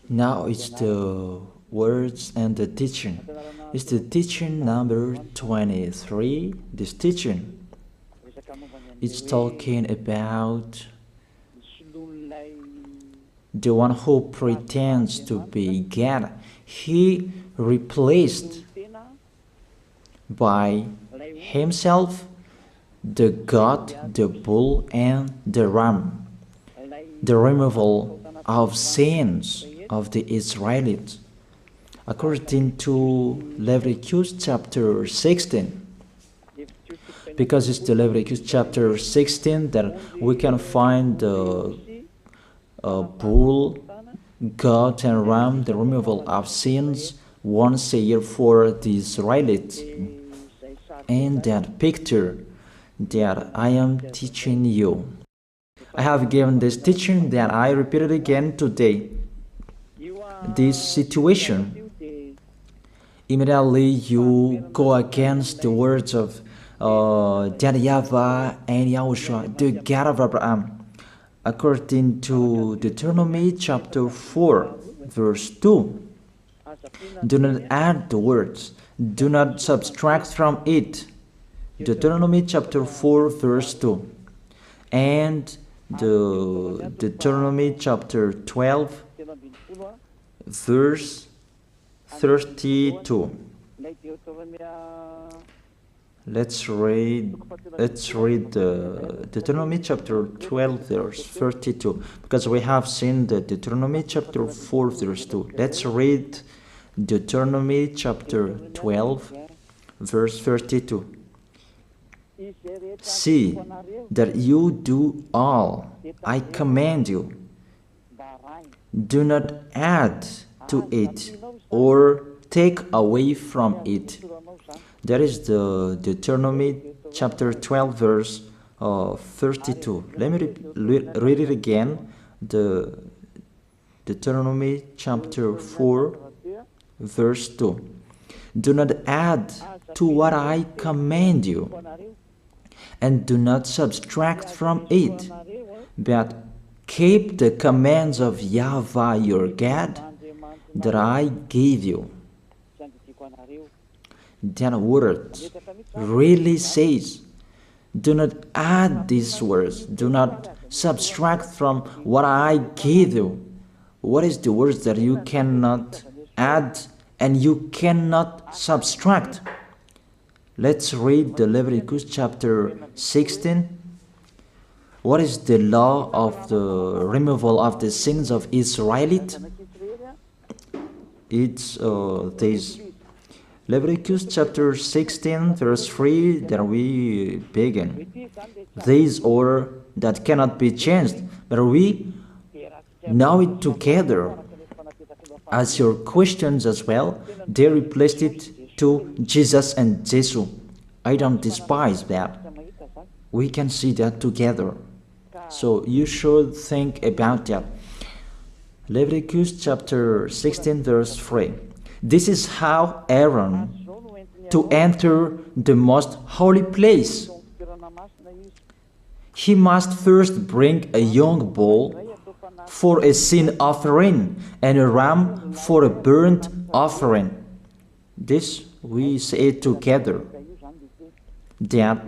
Now it's the words and the teaching. It's the teaching number 23. This teaching, it's talking about the one who pretends to be God. He replaced by himself the goat, the bull, and the ram. The removal of sins of the Israelites, according to Leviticus chapter 16. Because it's the Leviticus chapter 16 that we can find the bull, goat, and ram, the removal of sins once a year for the Israelites. And that picture that I am teaching you, I have given this teaching that I repeated again today. This situation, immediately you go against the words of that YAHVAH and YAHOSHUAH, the God of Abraham, according to Deuteronomy chapter 4, verse 2. Do not add the words, do not subtract from it. Deuteronomy chapter 4, verse 2. And the Deuteronomy chapter 12, verse 32. Let's read the Deuteronomy chapter 12, verse 32, because we have seen the Deuteronomy chapter 4, verse 2. Let's read Deuteronomy chapter 12, verse 32. See that you do all I command you. Do not add to it or take away from it. That is the Deuteronomy chapter 12, verse 32. Let me read it again. The Deuteronomy chapter 4, verse 2. Do not add to what I command you, and do not subtract from it, but keep the commands of YAHVAH your God that I gave you. That word really says, do not add these words, do not subtract from what I gave you. What is the words that you cannot add and you cannot subtract? Let's read the Leviticus chapter 16. What is the law of the removal of the sins of Israelite? It's this. Leviticus chapter 16, verse 3, that we begin. These order that cannot be changed, but we know it together. As your questions as well, they replaced it to Jesus and Jesus. I don't despise that. We can see that together. So you should think about that. Leviticus chapter 16, verse 3. This is how Aaron to enter the most holy place. He must first bring a young bull for a sin offering and a ram for a burnt offering. This we say together. That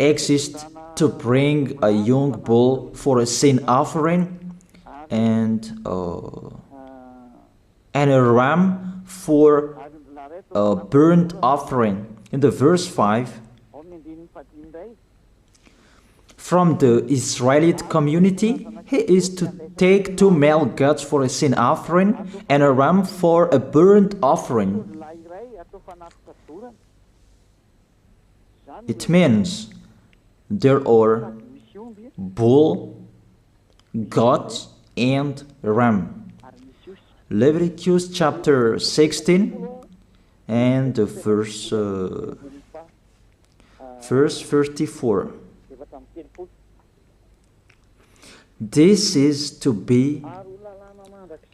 exists to bring a young bull for a sin offering and a ram for a burnt offering. In the verse 5, from the Israelite community, he is to take 2 male goats for a sin offering and a ram for a burnt offering. It means there are bull, goat, and ram. Leviticus chapter 16 and the verse 34. This is to be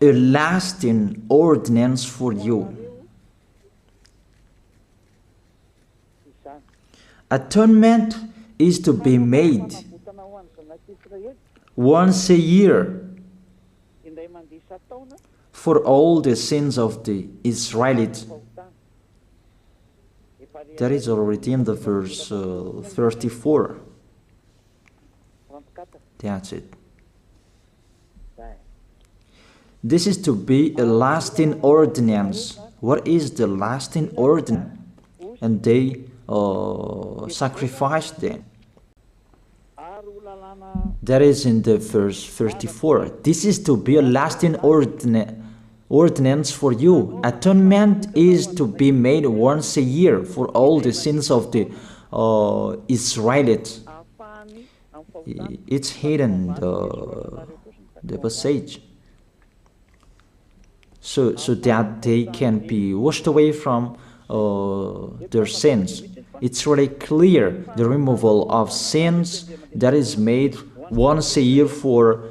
a lasting ordinance for you. Atonement is to be made once a year for all the sins of the Israelites. That is already in the verse 34. That's it. This is to be a lasting ordinance. What is the lasting ordinance? And they sacrificed them. That is in the verse 34. This is to be a lasting ordinance for you. Atonement is to be made once a year for all the sins of the Israelites. It's hidden, the passage. So that they can be washed away from their sins. It's really clear, the removal of sins that is made once a year for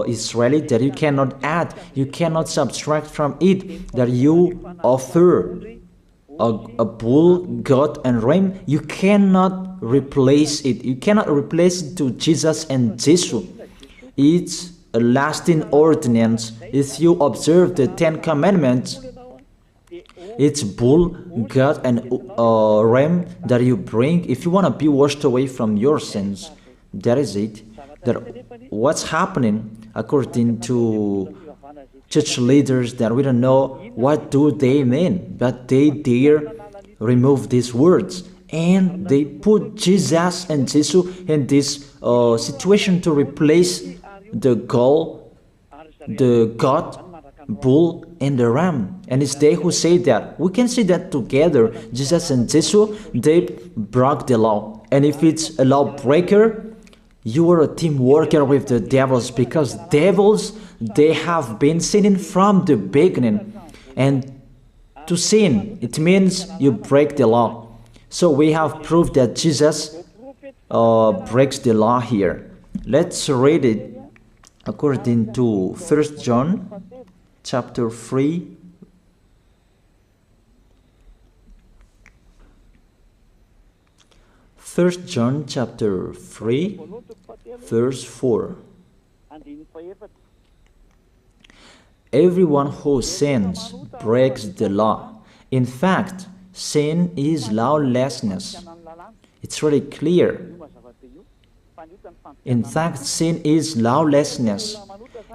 Israeli, that you cannot add, you cannot subtract from it, that you offer a bull, goat, and ram. You cannot replace it. You cannot replace it to Jesus and Jesus. It's a lasting ordinance. If you observe the 10 Commandments, it's bull, goat, and ram that you bring if you want to be washed away from your sins. That is it. That what's happening, according to church leaders, that we don't know what do they mean, but they dare remove these words, and they put Jesus and Jesus in this situation to replace the goat, bull, and the ram. And it's they who say that. We can see that together, Jesus and Jesus, they broke the law. And if it's a lawbreaker, you are a team worker with the devils, because devils, they have been sinning from the beginning. And to sin, it means you break the law. So we have proof that Jesus breaks the law here. Let's read it according to 1 John chapter 3. First John chapter 3, verse 4. Everyone who sins breaks the law. In fact, sin is lawlessness. It's really clear. In fact, sin is lawlessness.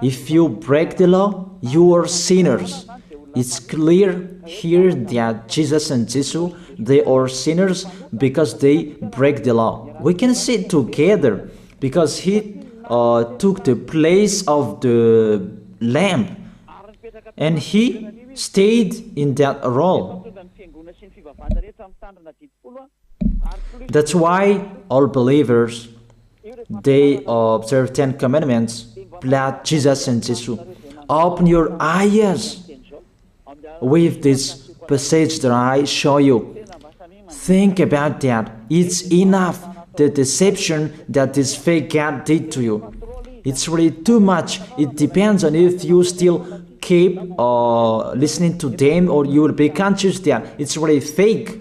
If you break the law, you are sinners. It's clear here that Jesus and Jesus, they are sinners because they break the law. We can see it together because he took the place of the lamb, and he stayed in that role. That's why all believers, they observe 10 Commandments, blood, Jesus and Jesus. Open your eyes with this passage that I show you. Think about that. It's enough, the deception that this fake God did to you. It's really too much. It depends on if you still keep listening to them, or you will be conscious that it's really fake.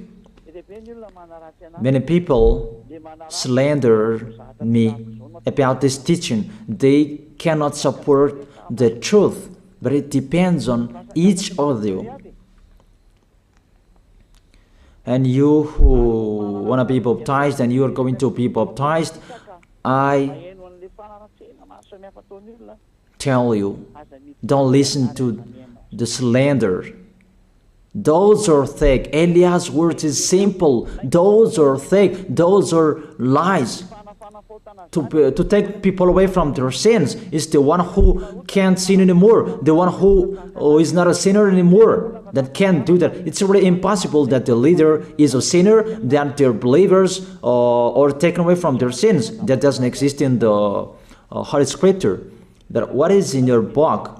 Many people slander me about this teaching. They cannot support the truth, but it depends on each of you. And you who want to be baptized, and you are going to be baptized, I tell you, don't listen to the slander. Those are fake. Eliah's words is simple. Those are fake. Those are lies. To take people away from their sins is the one who can't sin anymore. The one who is not a sinner anymore, that can't do that. It's really impossible that the leader is a sinner, that their believers are taken away from their sins. That doesn't exist in the Holy Scripture. That what is in your book?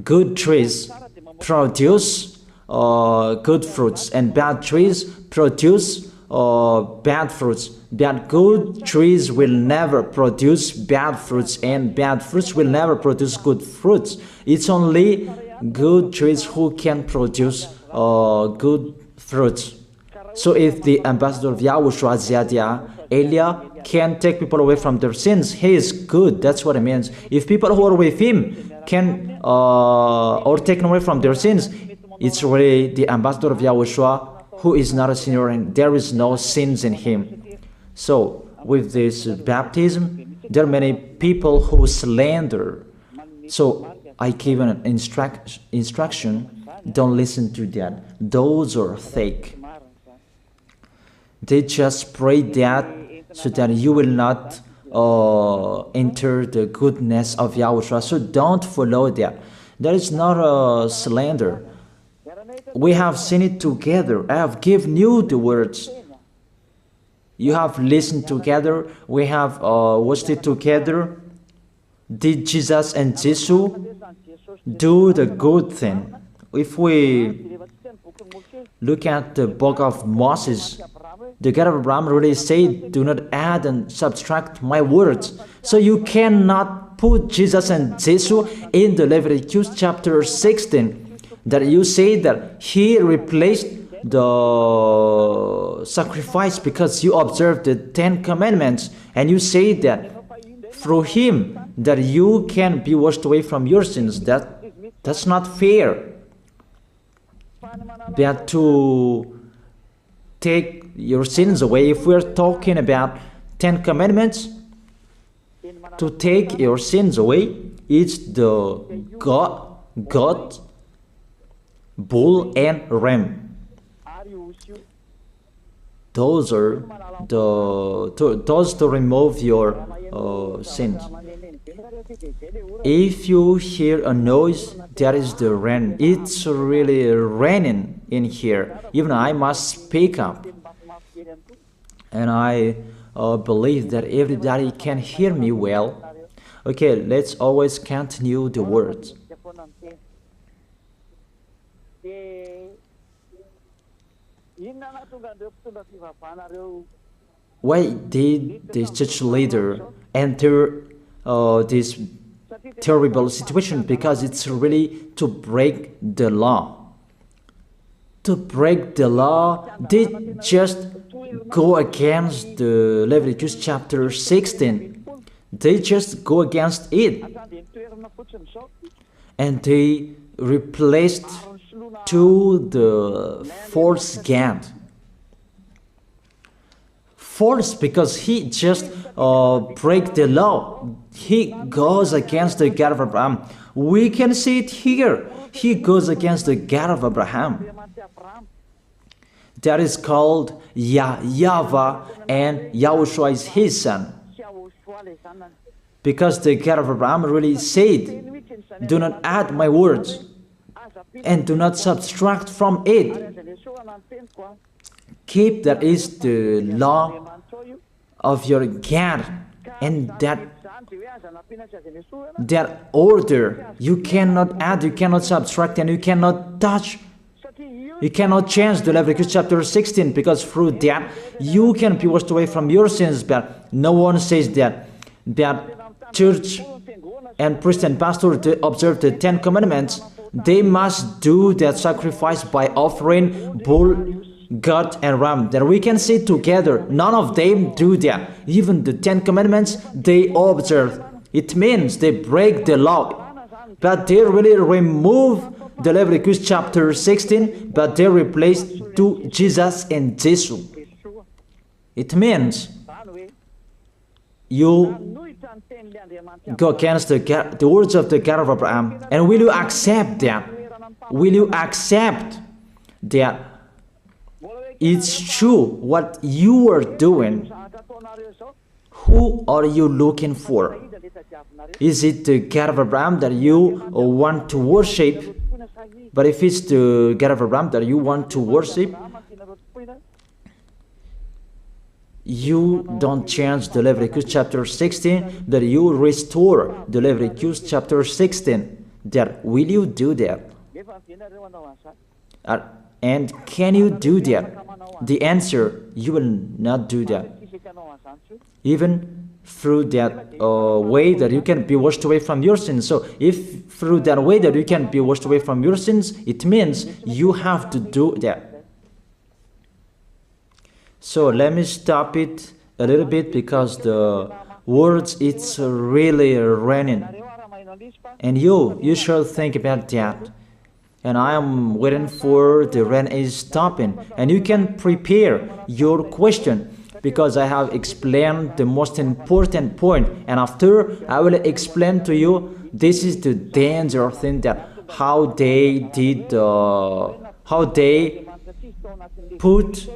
Good trees produce good fruits, and bad trees produce bad fruits. That good trees will never produce bad fruits, and bad fruits will never produce good fruits. It's only good trees who can produce good fruits. So if the ambassador of Yahushua, Elijah can take people away from their sins. He is good. That's what it means. If people who are with him can or taken away from their sins, it's really the ambassador of Yahushua who is not a sinner and there is no sins in him. So with this baptism, there are many people who slander. So I give an instruction, don't listen to that. Those are fake. They just pray that so that you will not enter the goodness of Yahushua. So don't follow that. That is not a slander. We have seen it together. I have given you the words. You have listened together. We have watched it together. Did Jesus and Jesus do the good thing? If we look at the book of Moses, the God of Abraham really said, do not add and subtract my words. So you cannot put Jesus and Jesus in the Leviticus chapter 16. That you say that he replaced the sacrifice because you observed the 10 commandments. And you say that through him that you can be washed away from your sins. That's not fair. But to take your sins away, if we're talking about 10 commandments, to take your sins away, it's the God, bull and ram. Those are those to remove your sins. If you hear a noise, that is the rain. It's really raining in here. Even I must speak up. And I believe that everybody can hear me well. Okay, let's always continue the words. Why did this church leader enter this terrible situation? Because it's really to break the law. To break the law, they just go against the Leviticus chapter 16. They just go against it. And they replaced to the false God. False because he just break the law. He goes against the God of Abraham. We can see it here. He goes against the God of Abraham. That is called YAHVAH, and YAHOSHUAH is his son. Because the God of Abraham really said, do not add my words and do not subtract from it. Keep, that is the law of your God, and that order. You cannot add, you cannot subtract, and you cannot touch. You cannot change the Leviticus chapter 16, because through that you can be washed away from your sins. But no one says that church and priest and pastor to observe the 10 commandments, they must do that sacrifice by offering bull, goat and ram. That we can see together. None of them do that. Even the 10 commandments they observe. It means they break the law. But they really remove the Leviticus chapter 16, but they replace to Jesus and Jesus. It means you go against the words of the God of Abraham. And will you accept that? Will you accept that it's true what you are doing? Who are you looking for? Is it the God of Abraham that you want to worship? But if it's the God of Abraham that you want to worship, you don't change the Leviticus chapter 16, that you restore the Leviticus chapter 16. That will you do that? And can you do that? The answer, you will not do that. Even through that way that you can be washed away from your sins. So if through that way that you can be washed away from your sins, it means you have to do that. So let me stop it a little bit because the words, it's really raining. And you should think about that. And I am waiting for the rain is stopping. And you can prepare your question because I have explained the most important point. And after I will explain to you, this is the danger thing that how they did, how they put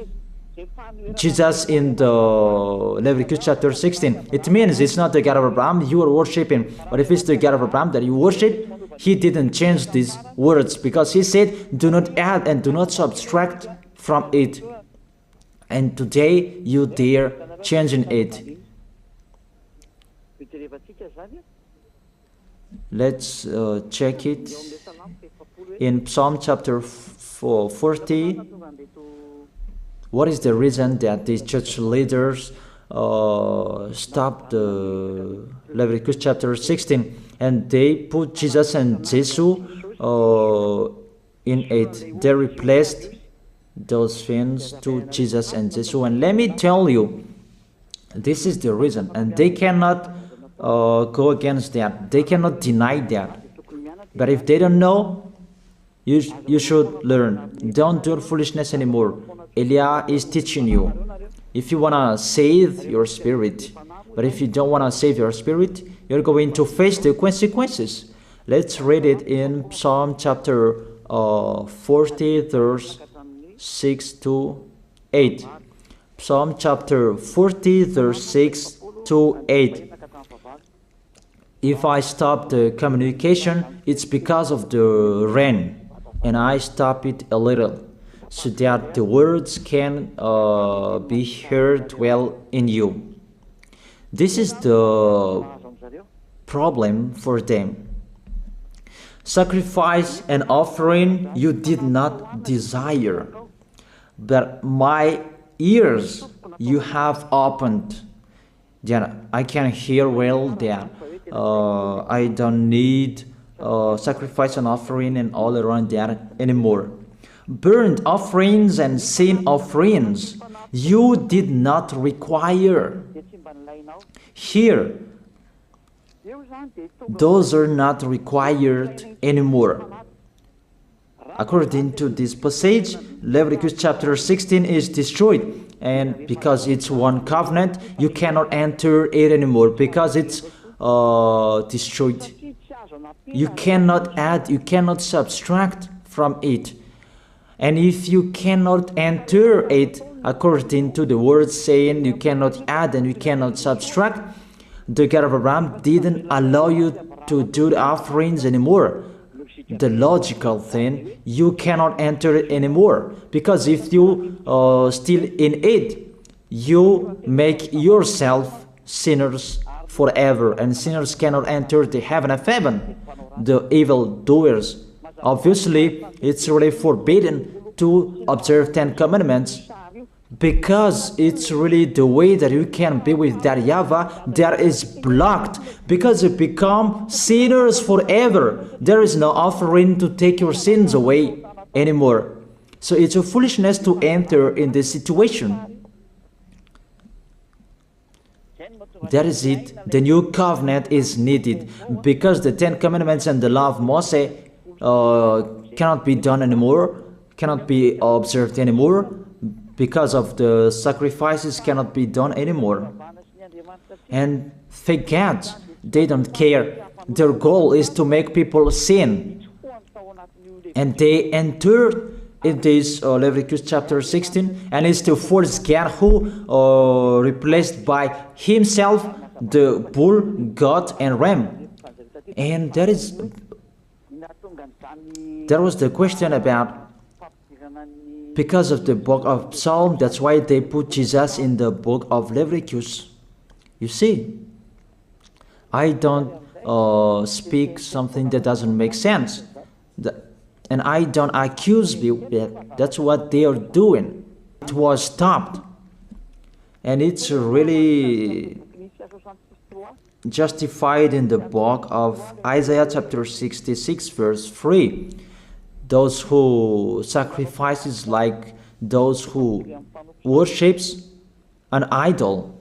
Jesus in the Leviticus chapter 16. It means it's not the God of Abraham you are worshiping, but if it's the God of Abraham that you worship, he didn't change these words because he said, do not add and do not subtract from it. And today you dare changing it. Let's check it in Psalm chapter 40. What is the reason that these church leaders stopped the Leviticus chapter 16 and they put Jesus and Jesus in it? They replaced those things to Jesus and Jesus. And let me tell you, this is the reason, and they cannot go against that. They cannot deny that. But if they don't know, you should learn. Don't do foolishness anymore. Elia is teaching you. If you want to save your spirit, but if you don't want to save your spirit, you're going to face the consequences. Let's read it in Psalm chapter 40, verse 6 to 8. Psalm chapter 40, verse 6 to 8. If I stop the communication, it's because of the rain, and I stop it a little, so that the words can be heard well in you. This is the problem for them. Sacrifice and offering you did not desire, but my ears you have opened. Then I can hear well that I don't need sacrifice and offering and all around that anymore. Burnt offerings and sin offerings you did not require. Here, those are not required anymore. According to this passage, Leviticus chapter 16 is destroyed, and because it's one covenant, you cannot enter it anymore because it's destroyed. You cannot add, you cannot subtract from it. And if you cannot enter it according to the word saying you cannot add and you cannot subtract, the God of Abraham didn't allow you to do the offerings anymore. The logical thing, you cannot enter it anymore, because if you still in it, you make yourself sinners forever, and sinners cannot enter the heaven of heaven, the evil doers. Obviously, it's really forbidden to observe 10 commandments, because it's really the way that you can be with that YAHVAH that is blocked, because you become sinners forever. There is no offering to take your sins away anymore. So it's a foolishness to enter in this situation. That is it. The new covenant is needed, because the 10 commandments and the law of Moses cannot be done anymore, cannot be observed anymore, because of the sacrifices cannot be done anymore. And fake gods, they don't care. Their goal is to make people sin. And they entered in this Leviticus chapter 16, and it's the false God who replaced by himself the bull, goat, and ram. And there was the question about, because of the book of Psalm, that's why they put Jesus in the book of Leviticus. You see, I don't speak something that doesn't make sense. And I don't accuse you that that's what they are doing. It was stopped. And it's really justified in the book of Isaiah chapter 66 verse 3. Those who sacrifices like those who worships an idol,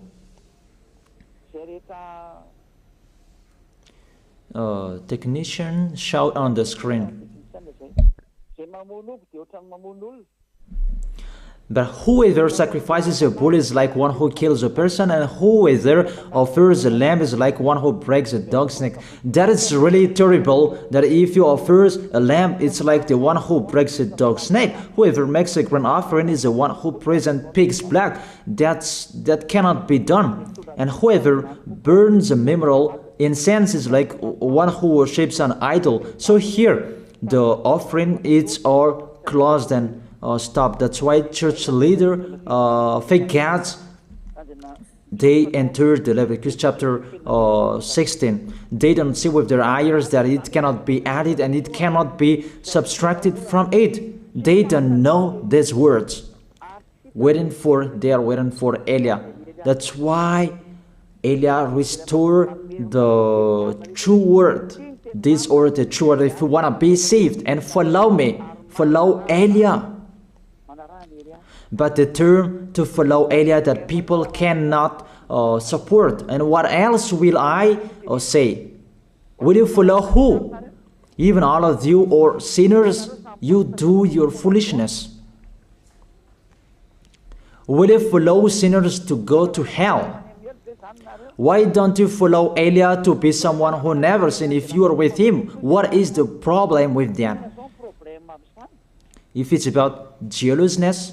Technician, shout on the screen. But whoever sacrifices a bull is like one who kills a person, and whoever offers a lamb is like one who breaks a dog's neck. That is really terrible, that if you offer a lamb, it's like the one who breaks a dog's neck. Whoever makes a grain offering is the one who presents pig's blood. That cannot be done. And whoever burns a memorial incense is like one who worships an idol. So here, the offering is all closed and stop. That's why church leader forgets they entered the Leviticus chapter 16. They don't see with their eyes that it cannot be added and it cannot be subtracted from it. They don't know these words. They are waiting for Elia. That's why Elia restored the true word. This or the true word. If you want to be saved and follow me, follow Elia. But the term to follow Elia that people cannot support. And what else will I say? Will you follow who? Even all of you or sinners, you do your foolishness. Will you follow sinners to go to hell? Why don't you follow Elia to be someone who never sinned if you are with him? What is the problem with that? If it's about jealousness,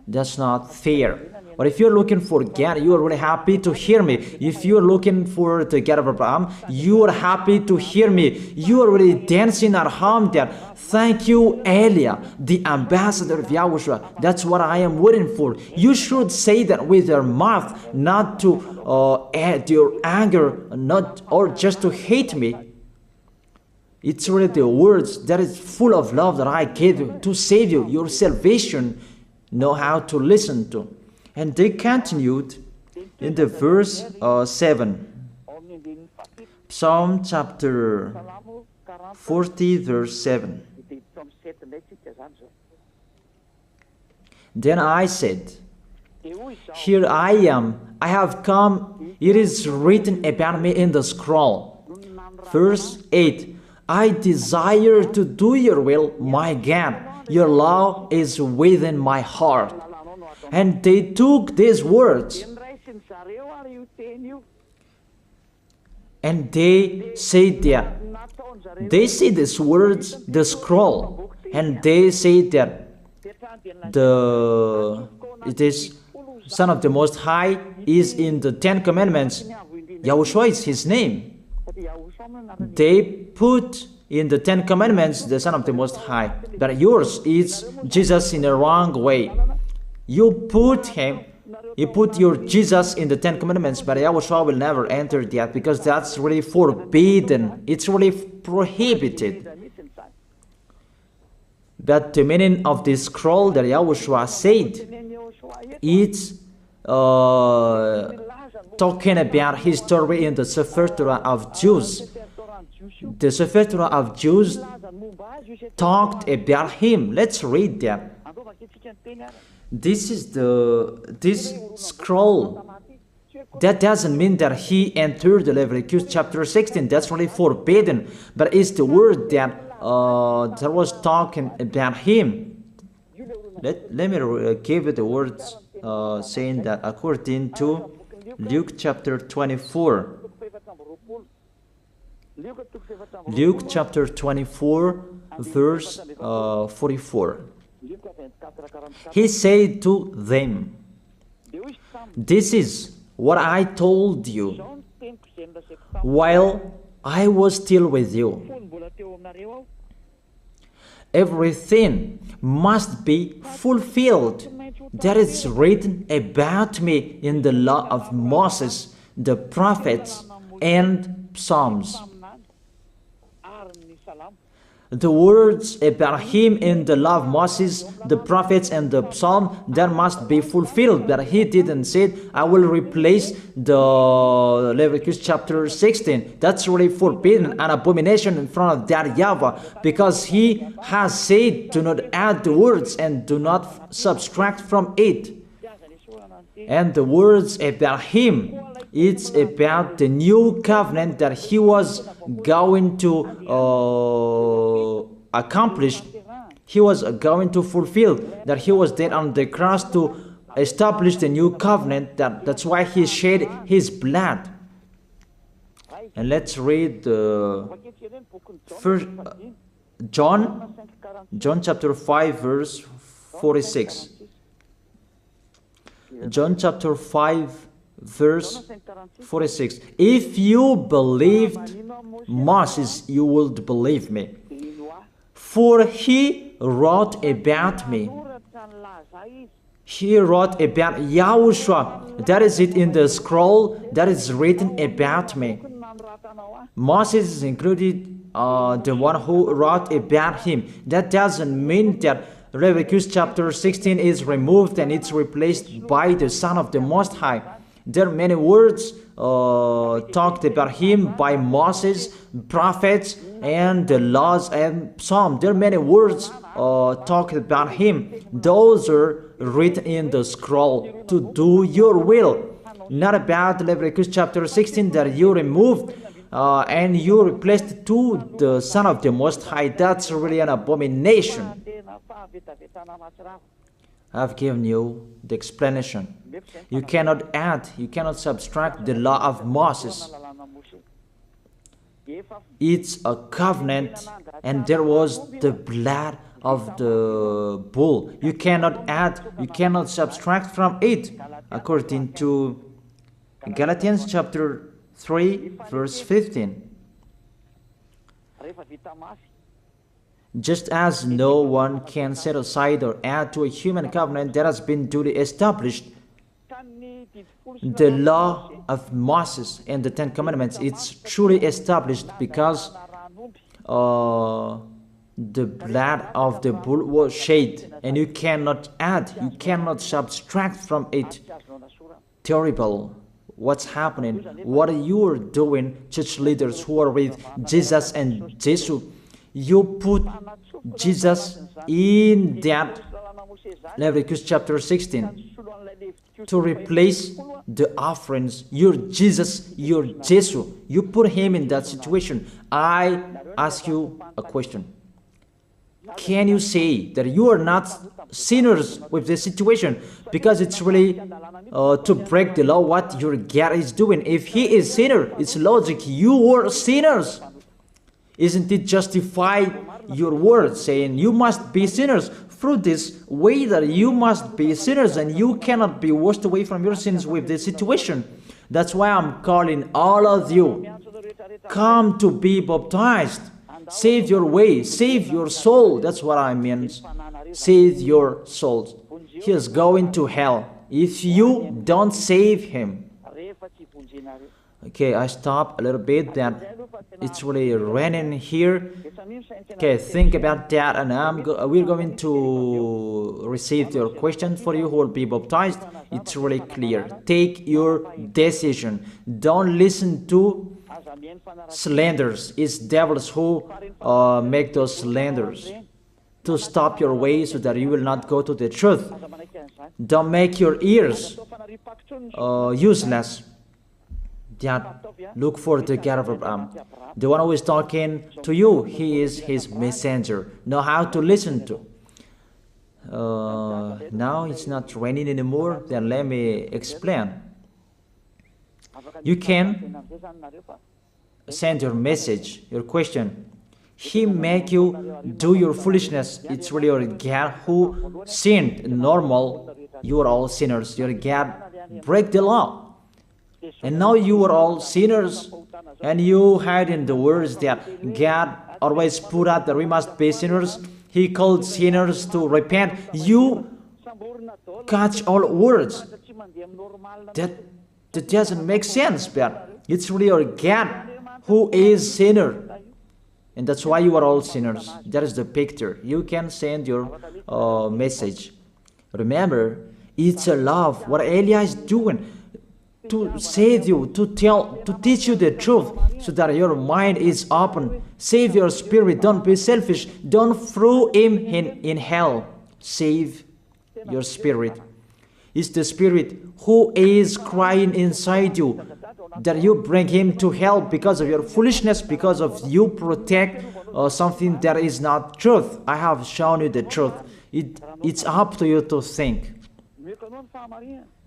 that's not fair. But if you're looking for God, you are really happy to hear me. If you're looking for the God of Abraham, you are happy to hear me. You are really dancing at home there. Thank you, Elia, the ambassador of Yahushua. That's what I am waiting for. You should say that with your mouth, not to add your anger, not or just to hate me. It's really the words that is full of love that I gave you to save you, your salvation. Know how to listen to. And they continued in the verse 7. Psalm chapter 40 verse 7. Then I said, here I am, I have come, it is written about me in the scroll. Verse 8. I desire to do your will, my God. Your law is within my heart. And they took these words and they said that they see these words, the scroll, and they say that it is Son of the Most High is in the 10 Commandments. Yahushua is his name. They put in the 10 Commandments the Son of the Most High, but yours is Jesus in a wrong way. You put your Jesus in the 10 Commandments, but Yahushua will never enter that because that's really forbidden. It's really prohibited. But the meaning of this scroll that Yahushua said, it's talking about his story in the Sefer Torah of Jews. The Sefer Torah of Jews talked about him. Let's read that. This scroll. That doesn't mean that he entered the Leviticus chapter 16. That's really forbidden. But it's the word that was talking about him. Let me give you the words saying that according to Luke chapter 24. Luke chapter 24 verse 44. He said to them, this is what I told you while I was still with you. Everything must be fulfilled that is written about me in the law of Moses, the prophets, and Psalms. The words about him in the law of Moses, the prophets, and the psalm, that must be fulfilled. But he didn't say, I will replace the Leviticus chapter 16. That's really forbidden, an abomination in front of that YAHVAH, because he has said, do not add the words and do not subtract from it. And the words about him, It's about the new covenant that he was going to accomplish. He was going to fulfill, that he was dead on the cross to establish the new covenant. That's why he shed his blood. And let's read first John chapter 5 verse 46. John chapter 5 verse 46. If you believed Moses, you would believe me, for he wrote about me. He wrote about YAHOSHUAH. That is it in the scroll that is written about me. Moses is included, the one who wrote about him. That doesn't mean that Leviticus chapter 16 is removed and it's replaced by the Son of the Most High. There are many words talked about him by Moses, prophets, and the laws and Psalm. There are many words talked about him. Those are written in the scroll to do your will. Not about Leviticus chapter 16 that you removed and you replaced to the Son of the Most High. That's really an abomination. I've given you the explanation. You cannot add, you cannot subtract the law of Moses. It's a covenant, and there was the blood of the bull. You cannot add, you cannot subtract from it, according to Galatians chapter 3 verse 15. Just as no one can set aside or add to a human covenant that has been duly established, the law of Moses and the Ten Commandments, it's truly established because the blood of the bull was shed, and you cannot add, you cannot subtract from it. Terrible. What's happening? What you are doing, church leaders who are with Jesus and Jesus? You put Jesus in that Leviticus chapter 16 to replace the offerings. You're Jesus, you're Jesus. You put him in that situation. I ask you a question. Can you say that you are not sinners with this situation? Because it's really to break the law what your God is doing. If he is sinner, it's logic. You are sinners. Isn't it justify your word saying you must be sinners? Through this way that you must be sinners and you cannot be washed away from your sins with this situation. That's why I'm calling all of you. Come to be baptized. Save your way. Save your soul. That's what I mean. Save your souls. He is going to hell if you don't save him. Okay, I stop a little bit. That it's really raining here. Okay, think about that, and we're going to receive your question for you who will be baptized. It's really clear. Take your decision. Don't listen to slanders. It's devils who make those slanders to stop your way so that you will not go to the truth. Don't make your ears useless. That look for the God of Abraham. The one who is talking to you, he is his messenger. Know how to listen to. Now it's not raining anymore. Then let me explain. You can send your message, your question. He make you do your foolishness. It's really your God who sinned. Normal, you are all sinners. Your God break the law. And now you are all sinners, and you hide in the words that God always put out that we must be sinners. He called sinners to repent. You catch all words. That doesn't make sense, but it's really your God who is sinner. And that's why you are all sinners. That is the picture. You can send your message. Remember, it's a love. What Elia is doing to save you, to teach you the truth, so that your mind is open. Save your spirit. Don't be selfish. Don't throw him in hell. Save your spirit. It's the spirit who is crying inside you, that you bring him to hell because of your foolishness, because of you protect something that is not truth. I have shown you the truth. It's up to you to think.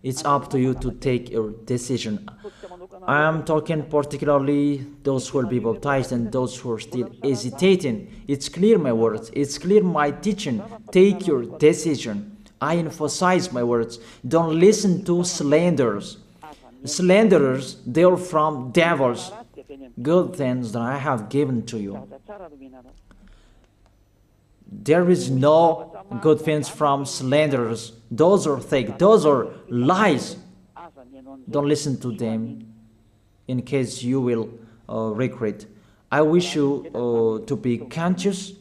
It's up to you to take your decision. I am talking particularly those who will be baptized and those who are still hesitating. It's clear my words. It's clear my teaching. Take your decision. I emphasize my words. Don't listen to slanderers. Slanderers, they are from devils. Good things that I have given to you. There is no good things from slanderers. Those are fake. Those are lies. Don't listen to them in case you will regret. I wish you to be conscious.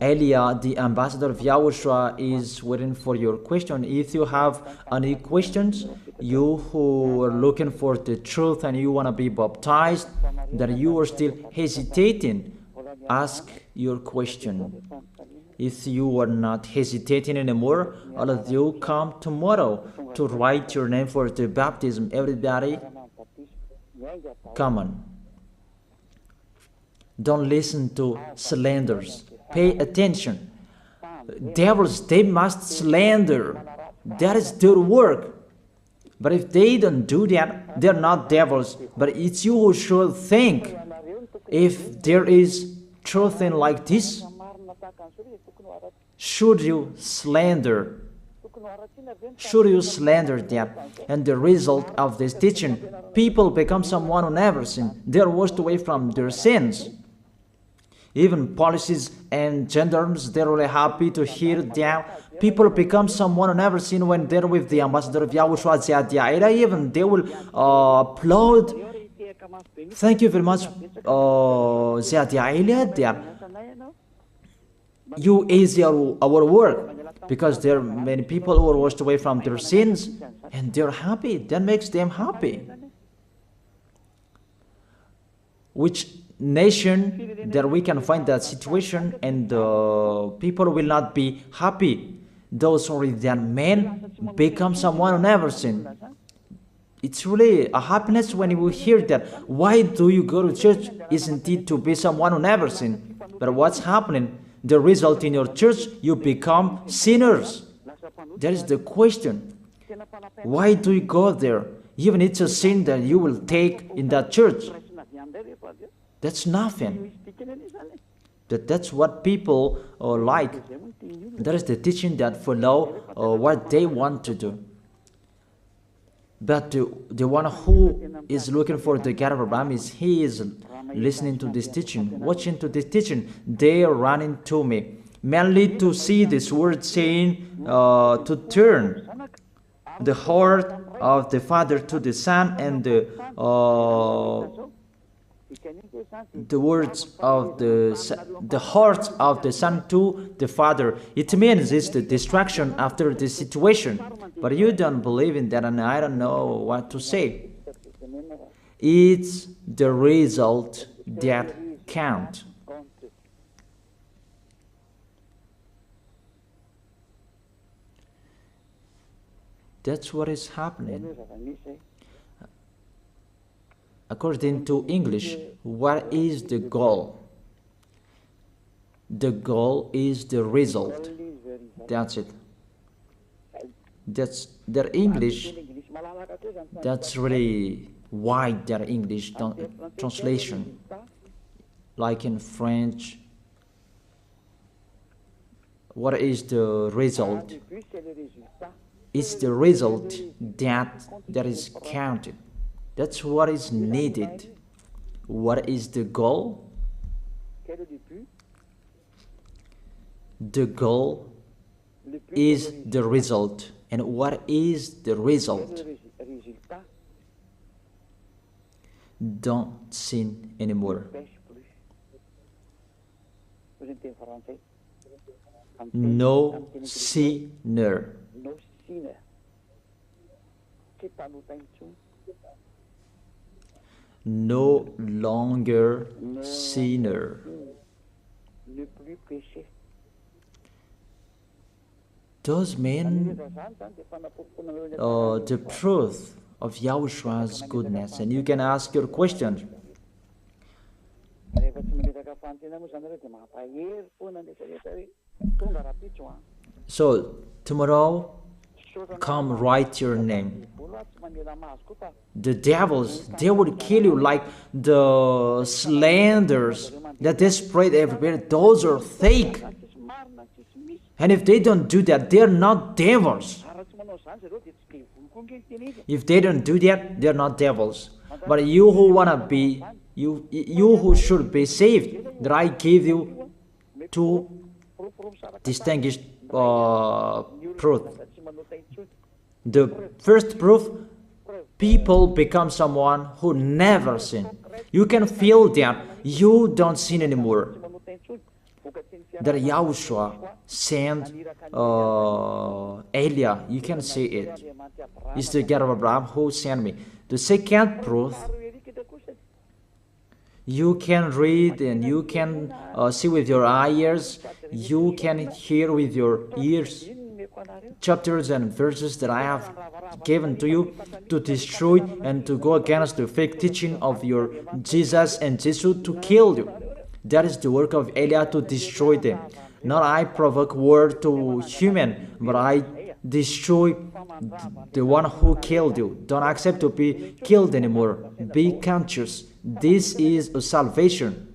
Elia, the ambassador of Yahushua, is waiting for your question. If you have any questions, you who are looking for the truth and you want to be baptized, that you are still hesitating, ask your question. If you are not hesitating anymore, all of you come tomorrow to write your name for the baptism. Everybody, come on. Don't listen to slanders. Pay attention. Devils, they must slander. That is their work. But if they don't do that, they're not devils. But it's you who should think. If there is truth in like this, should you slander? Should you slander that? And the result of this teaching, people become someone who never sinned. They are washed away from their sins. Even policies and gendarmes, they're really happy to hear that. People become someone who never sinned when they're with the ambassador of Yahushua. Even they will applaud. Thank you very much, you easy our work, because there are many people who are washed away from their sins and they're happy. That makes them happy. Which nation that we can find that situation and people will not be happy? Those who are that men become someone who never sinned. It's really a happiness when you hear that. Why do you go to church? Isn't it to be someone who never sinned? But what's happening? The result in your church, you become sinners. That is the question. Why do you go there? Even it's a sin that you will take in that church. That's nothing. That's what people like. That is the teaching that follow what they want to do. But the one who is looking for the God of Abraham, he is listening to this teaching, watching to this teaching. They are running to me, mainly to see this word saying to turn the heart of the Father to the Son, and the words of the heart of the Son to the Father. It means it's the distraction after the situation. But you don't believe in that, and I don't know what to say. It's the result that counts. That's what is happening. According to English, what is the goal? The goal is the result. That's it. That's their English. That's really wide, their English translation. Like in French, what is the result? It's the result that is counted. That's what is needed. What is the goal? The goal is the result. And what is the result? Don't sin anymore. No sinner. No longer sinner. those mean the truth of Yahoshua's goodness. And you can ask your question. So tomorrow, come write your name. The devils, they would kill you like the slanders that they spread everywhere. Those are fake. And if they don't do that, they're not devils. If they don't do that, they're not devils. But you who wanna be, you who should be saved, that I gave you two distinguished proof. The first proof, people become someone who never sin. You can feel that you don't sin anymore. That Yahushua sent Elia, you can say it. It's the God of Abraham who sent me. The second proof, you can read and you can see with your ears, you can hear with your ears. Chapters and verses that I have given to you to destroy and to go against the fake teaching of your Jesus and Jesus to kill you. That is the work of Elia, to destroy them. Not I provoke war to human, but I destroy the one who killed you. Don't accept to be killed anymore. Be conscious. This is a salvation.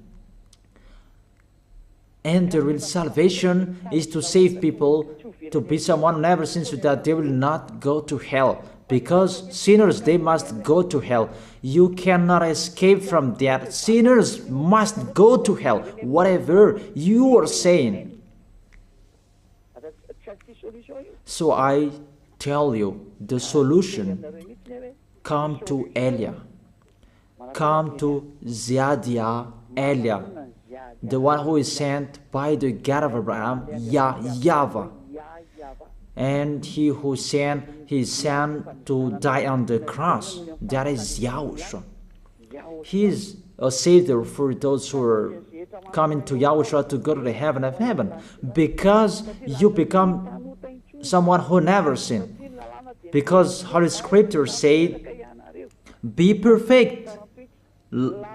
And the real salvation is to save people, to be someone who never sins, so that they will not go to hell. Because sinners, they must go to hell. You cannot escape from that. Sinners must go to hell, whatever you are saying. So I tell you, the solution, come to Elia. Come to Ziadia Elia, the one who is sent by the God of Abraham, YAHVAH. And he who sent his son to die on the cross, that is Yahushua. He is a savior for those who are coming to Yahushua to go to the heaven of heaven, because you become someone who never sinned. Because Holy Scripture said, be perfect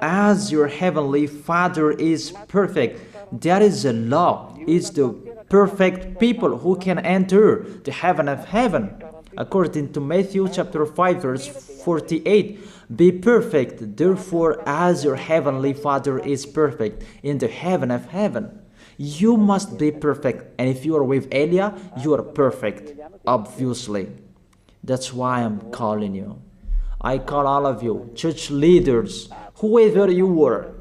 as your heavenly Father is perfect. That is the law. It's the perfect people who can enter the heaven of heaven. According to Matthew chapter 5 verse 48, be perfect, therefore, as your heavenly Father is perfect in the heaven of heaven. You must be perfect, and if you are with Elia, you are perfect, obviously. That's why I'm calling you. I call all of you, church leaders, whoever you were,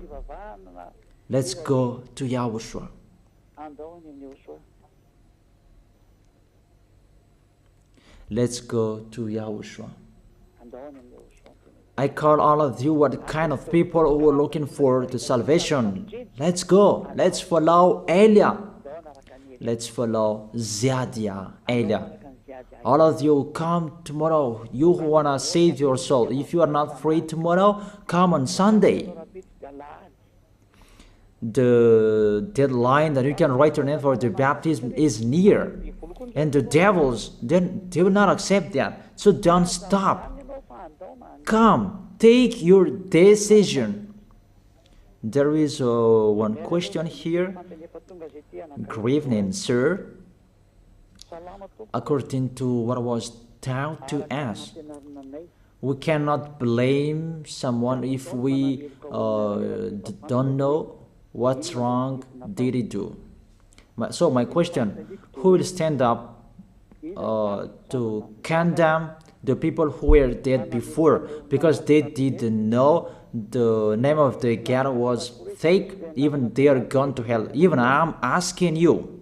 let's go to Yahushua. Let's go to Yahushua. I call all of you, what kind of people who are looking for the salvation. Let's go. Let's follow Elia. Let's follow Ziadia Elia. All of you, come tomorrow. You who want to save your soul. If you are not free tomorrow, come on Sunday. The deadline that you can write your name for the baptism is near. And the devils, they will not accept that. So don't stop. Come, take your decision. There is one question here. Good evening, sir. According to what was taught to us, we cannot blame someone if we don't know what's wrong did he do. So my question, who will stand up to condemn the people who were dead before because they didn't know the name of the God was fake? Even they are gone to hell. Even I'm asking you,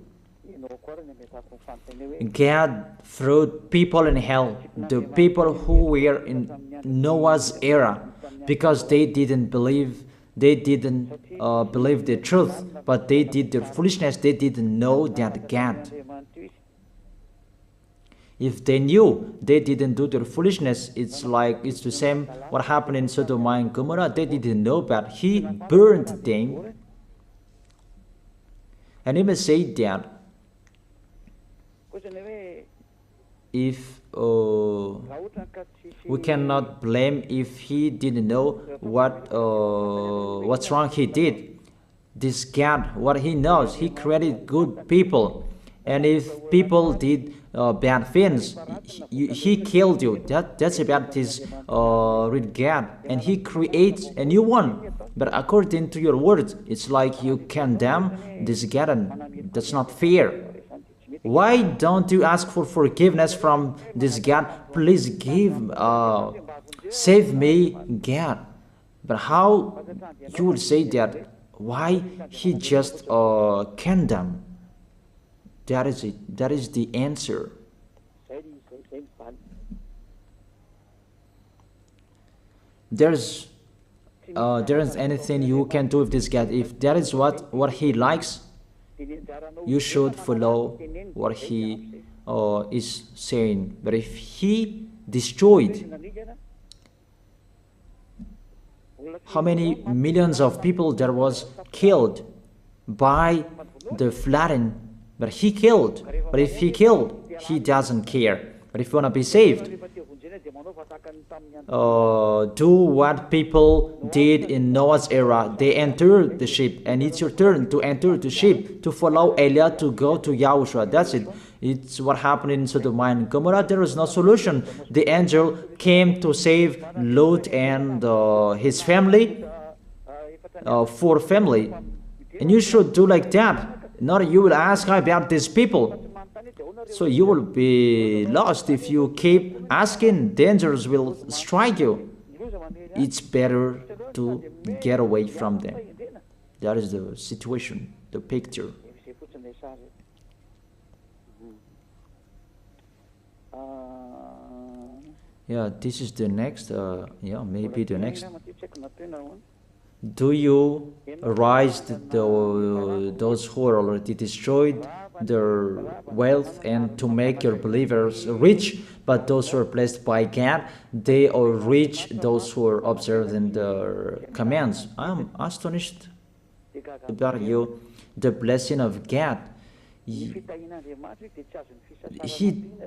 God threw people in hell, the people who were in Noah's era, because they didn't believe. They didn't believe the truth, but they did their foolishness. They didn't know that God. If they knew, they didn't do their foolishness. It's the same what happened in Sodom and Gomorrah. They didn't know, but he burned them. And he may say that if we cannot blame if he didn't know what's wrong he did. This God, what he knows, he created good people, and if people did bad things, he killed you. That's about this real God, and he creates a new one. But according to your words, it's like you condemn this God, and that's not fair. Why don't you ask for forgiveness from this God? Please save me, God. But how you would say that? Why he just condemn? That is it. That is the answer. There isn't anything you can do with this God. If that is what he likes, you should follow what he is saying. But if he destroyed, how many millions of people there was killed by the flooding? But he killed. But if he killed, he doesn't care. But if you want to be saved, do what people did in Noah's era. They entered the ship, and it's your turn to enter the ship, to follow Elijah, to go to Yahushua. That's it. It's what happened in Sodom and Gomorrah. There is no solution. The angel came to save Lot and his family, 4 family. And you should do like that. Not you will ask about these people. So you will be lost if you keep asking. Dangers will strike you. It's better to get away from them. That is the situation, the picture. Yeah, this is the next, maybe the next. Do you arise those who are already destroyed their wealth, and to make your believers rich, but those who are blessed by God, they are rich, those who are observing their commands. I'm astonished about you. The blessing of God, he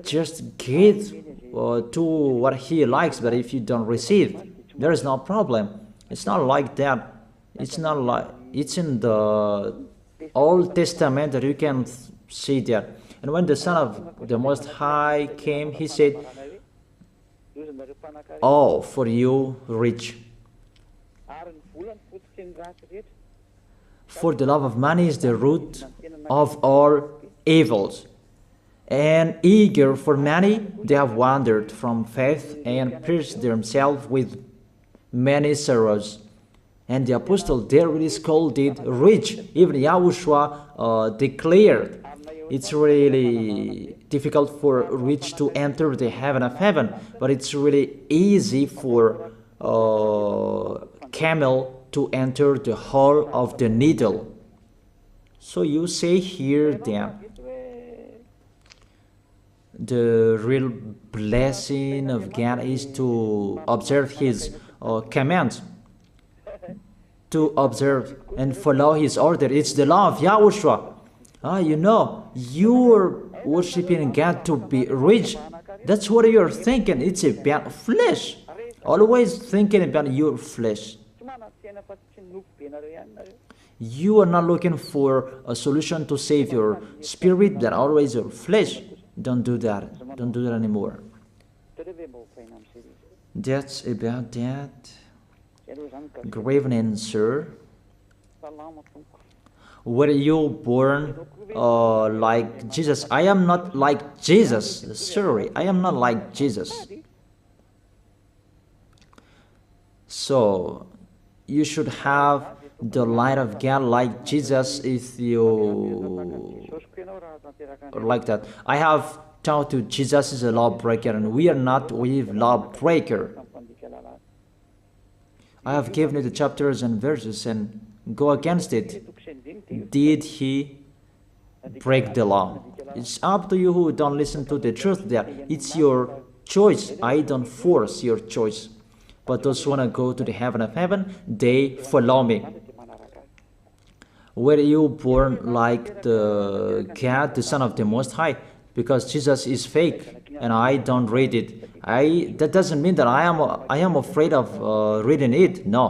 just gives to what he likes, but if you don't receive, there is no problem. It's not like that. It's not like, it's in the Old Testament that you can see that. And when the Son of the Most High came, he said, "Oh, for you rich, for the love of money is the root of all evils, and eager for money they have wandered from faith and pierced themselves with many sorrows." And the apostle there is called it rich. Even Yahushua declared it's really difficult for rich to enter the heaven of heaven, but it's really easy for camel to enter the hole of the needle. So you say here that the real blessing of God is to observe his commands, to observe and follow his order. It's the law of Yahushua. You know, you're worshiping God to be rich. That's what you're thinking. It's about flesh. Always thinking about your flesh. You are not looking for a solution to save your spirit, but always your flesh. Don't do that. Don't do that anymore. That's about that. Good evening, sir. Were you born like Jesus? I am not like Jesus. Sorry, I am not like Jesus. So, you should have the light of God like Jesus if you are like that. I have taught you Jesus is a lawbreaker, and we are not with lawbreaker. I have given you the chapters and verses, and go against it. Did he break the law? It's up to you who don't listen to the truth there. It's your choice. I don't force your choice. But those who want to go to the heaven of heaven, they follow me. Were you born like the God, the Son of the Most High? because Jesus is fake and I don't read it. That doesn't mean that I am afraid of reading it. No,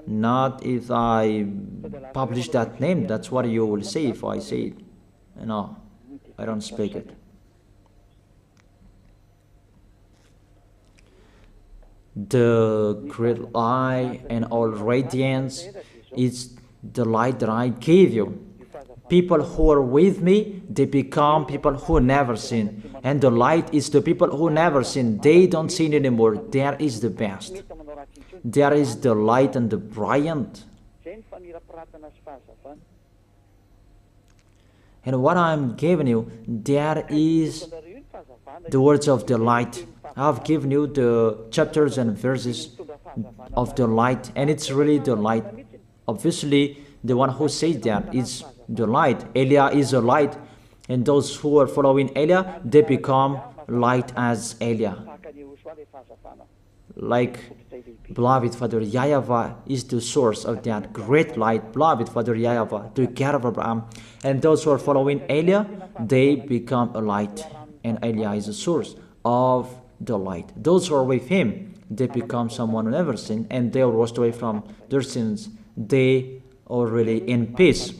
not if I publish that name. That's what you will say if I say it. No, I don't speak it. The great light and all radiance is the light that I gave you. People who are with me, they become people who never sin. And the light is the people who never sin. They don't sin anymore. There is the best. There is the light and the brilliant. And what I'm giving you, there is the words of the light. I've given you the chapters and verses of the light, and it's really the light. Obviously, the one who says that is the light. Elia is a light, and those who are following Elia, they become light as Elia. Like beloved Father YAHVAH is the source of that great light. Beloved Father YAHVAH, the God of Abraham, and those who are following Elia, they become a light, and Elia is the source of the light. Those who are with him, they become someone who never sinned, and they are washed away from their sins. They are really in peace.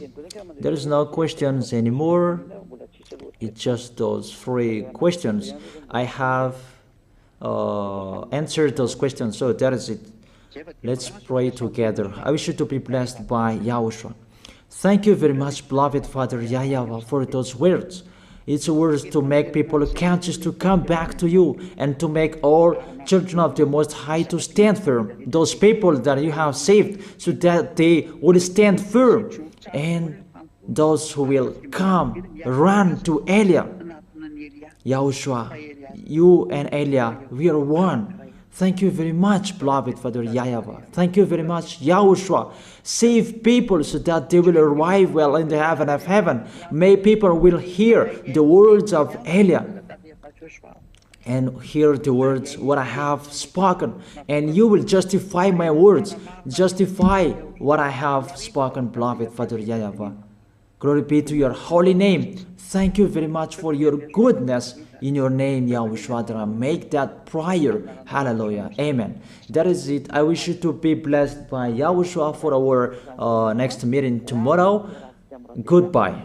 There is no questions anymore. It's just those 3 questions. I have answered those questions, so that is it. Let's pray together. I wish you to be blessed by Yahushua. Thank you very much, beloved Father YAHVAH, for those words. It's words to make people conscious to come back to you, and to make all children of the Most High to stand firm. Those people that you have saved, so that they will stand firm. And those who will come, run to Elia. Yahushua, you and Elia, we are one. Thank you very much, beloved Father YAHVAH. Thank you very much, Yahushua. Save people so that they will arrive well in the heaven of heaven. May people will hear the words of Elia and hear the words what I have spoken. And you will justify my words. Justify what I have spoken, beloved Father YAHVAH. Glory be to your holy name. Thank you very much for your goodness. In your name, Yahushua, that I make that prayer. Hallelujah. Amen. That is it. I wish you to be blessed by Yahushua for our next meeting tomorrow. Goodbye.